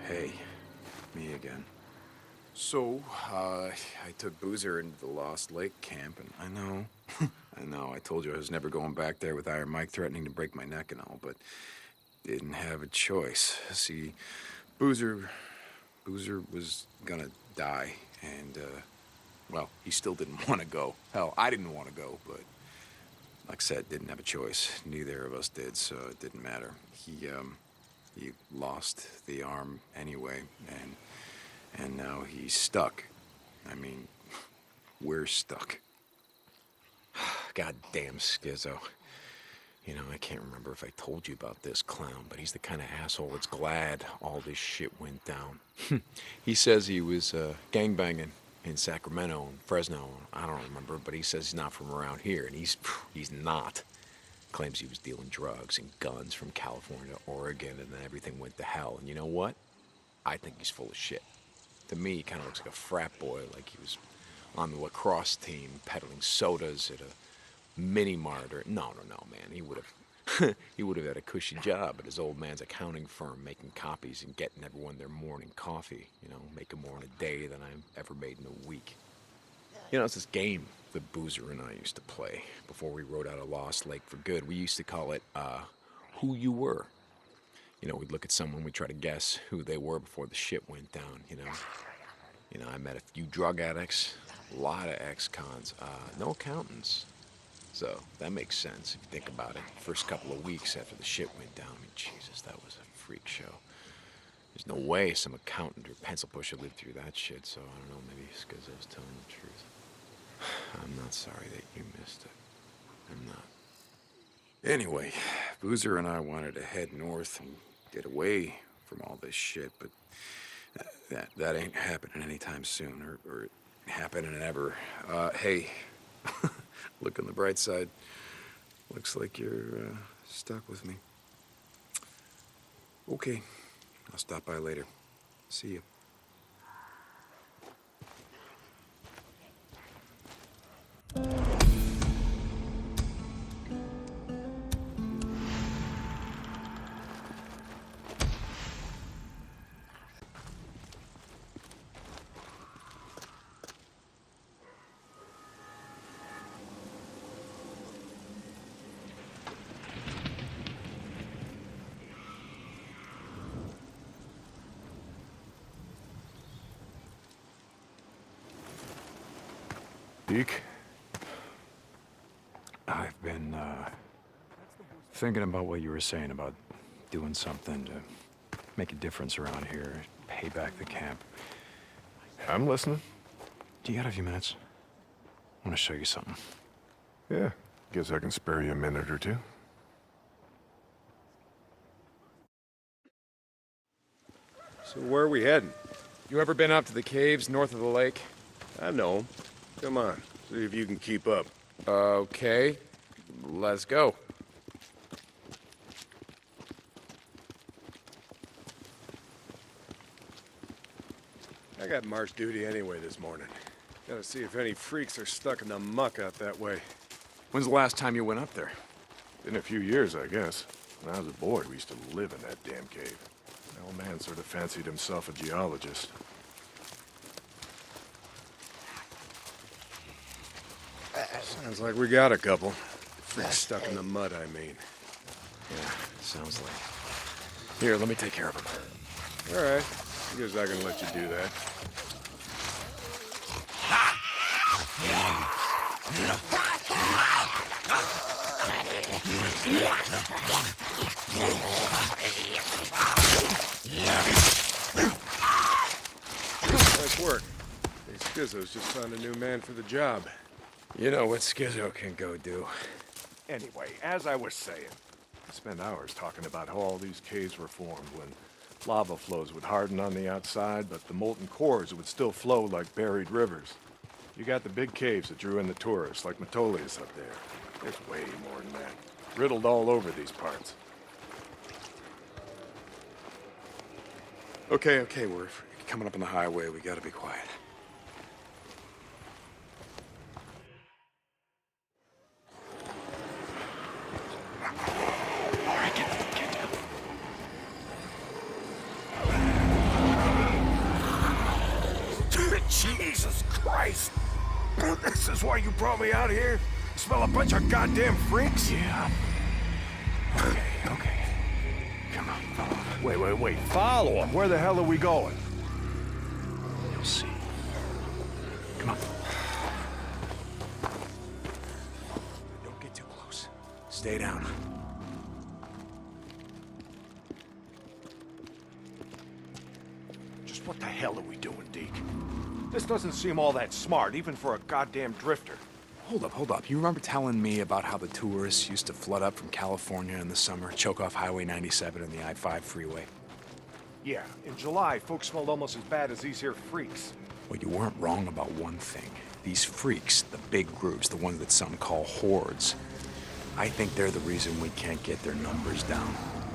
Hey, me again. So, I took Boozer into the Lost Lake camp, and I know, I know, I told you I was never going back there with Iron Mike threatening to break my neck and all, but didn't have a choice. See, Boozer was gonna die, and, well, he still didn't want to go. Hell, I didn't want to go, but like I said, didn't have a choice. Neither of us did, so it didn't matter. He lost the arm anyway, and now he's stuck. I mean, we're stuck. Goddamn Skizzo. You know, I can't remember if I told you about this clown, but he's the kind of asshole that's glad all this shit went down. He says he was gangbanging in Sacramento and Fresno. I don't remember, but he says he's not from around here, and he's not. Claims he was dealing drugs and guns from California to Oregon, and then everything went to hell. And you know what? I think he's full of shit. To me, he kind of looks like a frat boy, like he was on the lacrosse team peddling sodas at a mini-mart or... No, man. He would have he would have had a cushy job at his old man's accounting firm, making copies and getting everyone their morning coffee. You know, making more in a day than I ever made in a week. You know, it's this game that Boozer and I used to play before we rode out of Lost Lake for good. We used to call it, Who You Were. You know, we'd look at someone, we'd try to guess who they were before the shit went down, you know. You know, I met a few drug addicts, a lot of ex-cons, no accountants. So, that makes sense if you think about it. First couple of weeks after the shit went down, I mean, Jesus, that was a freak show. There's no way some accountant or pencil pusher lived through that shit, so I don't know, maybe Skizzo's telling the truth. I'm not sorry that you missed it. I'm not. Anyway, Boozer and I wanted to head north and get away from all this shit, but that ain't happening anytime soon, or happening ever. Hey, look on the bright side. Looks like you're stuck with me. Okay, I'll stop by later. See you. Deke? I've been, thinking about what you were saying about doing something to make a difference around here, pay back the camp. I'm listening. Do you got a few minutes? I want to show you something. Yeah, guess I can spare you a minute or two. So where are we heading? You ever been up to the caves north of the lake? I know. Come on, see if you can keep up. Okay, let's go. I got march duty anyway this morning. Gotta see if any freaks are stuck in the muck out that way. When's the last time you went up there? Been a few years, I guess. When I was a boy, we used to live in that damn cave. My old man sort of fancied himself a geologist. Sounds like we got a couple. Freaks stuck in the mud, I mean. Yeah, sounds like. Here, let me take care of him. All right. I guess I can let you do that. Nice work. Hey, Skizzo's just found a new man for the job. You know what Skizzo can go do. Anyway, as I was saying, I spent hours talking about how all these caves were formed when lava flows would harden on the outside, but the molten cores would still flow like buried rivers. You got the big caves that drew in the tourists, like Metolius up there. There's way more than that. Riddled all over these parts. Okay, we're coming up on the highway. We gotta be quiet. Jesus Christ! This is why you brought me out here? Smell a bunch of goddamn freaks? Yeah. Okay. Come on, follow me. Wait. Follow him? Where the hell are we going? You'll see. Come on. Don't get too close. Stay down. Just what the hell are we doing, Deke? This doesn't seem all that smart, even for a goddamn drifter. Hold up. You remember telling me about how the tourists used to flood up from California in the summer, choke off Highway 97 and the I-5 freeway? Yeah, in July, folks smelled almost as bad as these here freaks. Well, you weren't wrong about one thing. These freaks, the big groups, the ones that some call hordes, I think they're the reason we can't get their numbers down.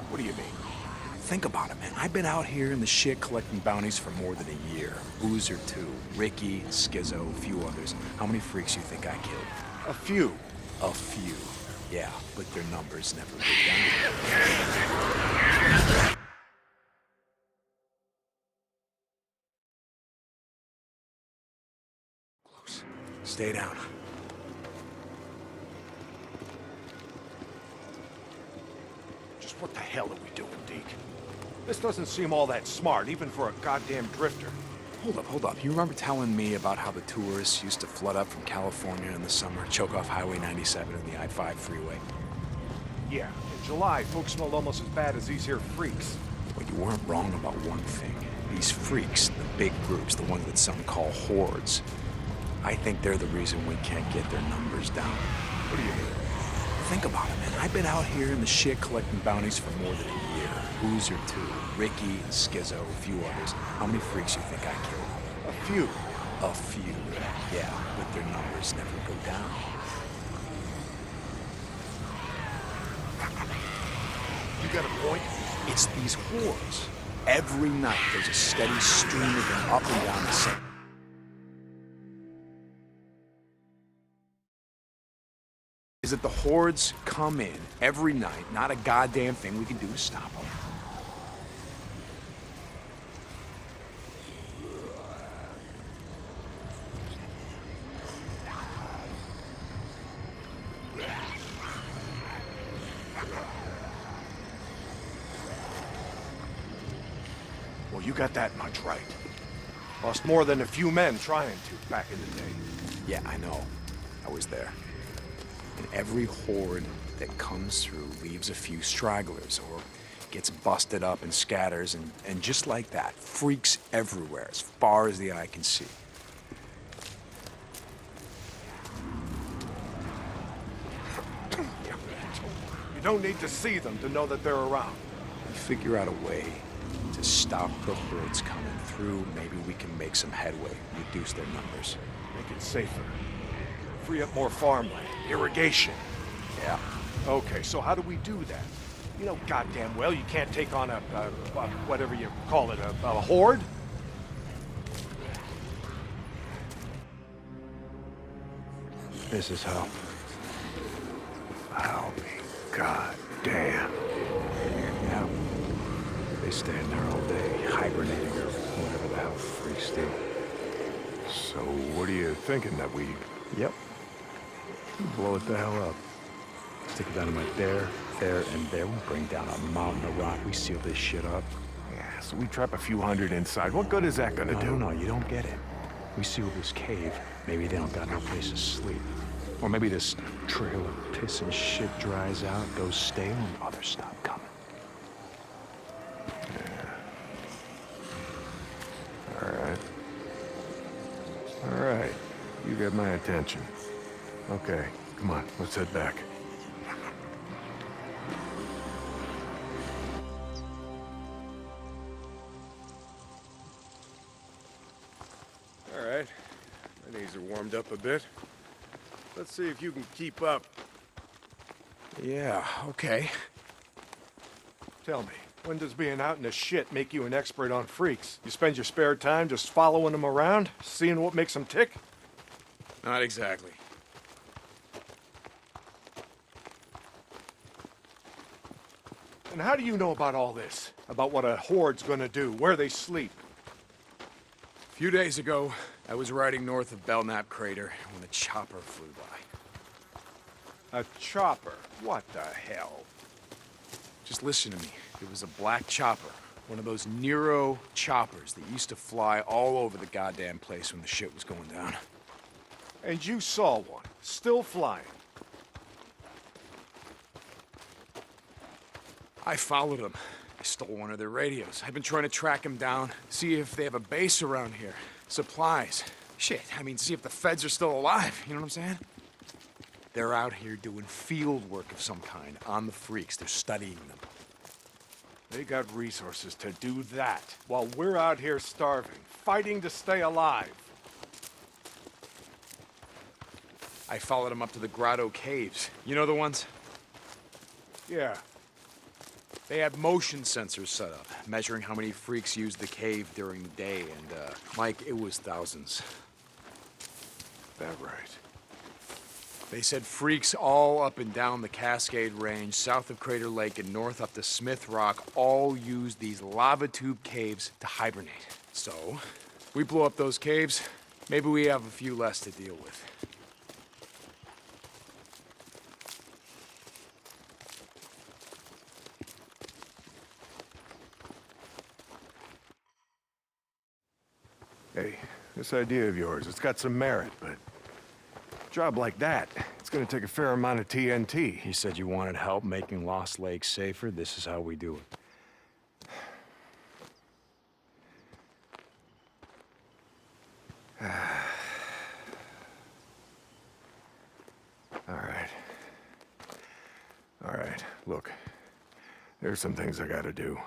What do you mean? Think about it, man. I've been out here in the shit collecting bounties for more than a year. Boozer, too. Ricky, Skizzo, a few others. How many freaks you think I killed? A few. A few. Yeah, but their numbers never go down. Close. Stay down. Just what the hell are we doing, Deke? This doesn't seem all that smart, even for a goddamn drifter. Hold up. You remember telling me about how the tourists used to flood up from California in the summer, choke off Highway 97 and the I-5 freeway? Yeah, in July, folks smelled almost as bad as these here freaks. Well, you weren't wrong about one thing. These freaks, the big groups, the ones that some call hordes, I think they're the reason we can't get their numbers down. What do you mean? Think about it, man. I've been out here in the shit collecting bounties for more than a year. Boozer, too. Ricky, Skizzo, a few others. How many freaks you think I killed? A few. A few. Yeah, but their numbers never go down. You got a point? It's these hordes. Every night there's a steady stream of them up and down the same. Is that the hordes come in every night, not a goddamn thing we can do to stop them. Well, you got that much right. Lost more than a few men trying to back in the day. Yeah, I know. I was there. And every horde that comes through leaves a few stragglers or gets busted up and scatters, and just like that, freaks everywhere as far as the eye can see. You don't need to see them to know that they're around. We figure out a way to stop the hordes coming through. Maybe we can make some headway, reduce their numbers. Make it safer. Free up more farmland, irrigation. Yeah. Okay, so how do we do that? You know goddamn well you can't take on a whatever you call it, a horde? This is how. I'll be goddamn. Yeah. They stay in there all day, hibernating or whatever the hell freaks do. So what are you thinking, that we... Yep. Blow it the hell up. Stick it dynamite there, and there. We bring down a mountain of rock. We seal this shit up. Yeah, so we trap a few hundred inside. What good is that gonna do? No, you don't get it. We seal this cave. Maybe they don't got no place to sleep. Or maybe this trail of piss and shit dries out, goes stale, and others stop coming. All right. You got my attention. Okay, come on, let's head back. All right. My knees are warmed up a bit. Let's see if you can keep up. Yeah, okay. Tell me, when does being out in the shit make you an expert on freaks? You spend your spare time just following them around, seeing what makes them tick? Not exactly. And how do you know about all this? About what a horde's gonna do, where they sleep? A few days ago, I was riding north of Belknap Crater when a chopper flew by. A chopper? What the hell? Just listen to me. It was a black chopper. One of those Nero choppers that used to fly all over the goddamn place when the shit was going down. And you saw one, still flying. I followed them. I stole one of their radios. I've been trying to track them down, see if they have a base around here. Supplies. Shit, I mean, see if the feds are still alive. You know what I'm saying? They're out here doing field work of some kind on the freaks. They're studying them. They got resources to do that, while we're out here starving, fighting to stay alive. I followed them up to the Grotto Caves. You know the ones? Yeah. They had motion sensors set up, measuring how many freaks used the cave during the day, and, Mike, it was thousands. That right. They said freaks all up and down the Cascade Range, south of Crater Lake and north up to Smith Rock, all used these lava tube caves to hibernate. So, we blow up those caves, maybe we have a few less to deal with. Hey, this idea of yours, it's got some merit, but a job like that, it's gonna take a fair amount of TNT. You said you wanted help making Lost Lake safer. This is how we do it. All right, look. There's some things I gotta do,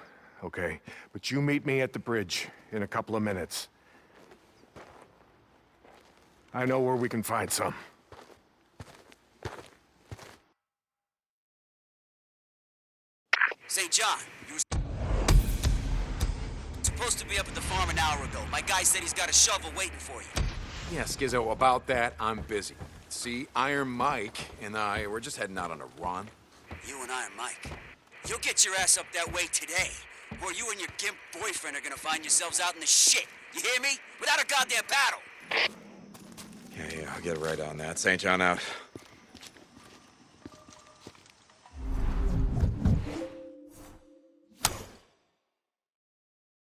okay? But you meet me at the bridge in a couple of minutes. I know where we can find some. St. John, you were supposed to be up at the farm an hour ago. My guy said he's got a shovel waiting for you. Yeah, Skizzo, about that, I'm busy. See, Iron Mike and I, we're just heading out on a run. You and Iron Mike. You'll get your ass up that way today, or you and your gimp boyfriend are gonna find yourselves out in the shit. You hear me? Without a goddamn paddle. Yeah, I'll get right on that. St. John out.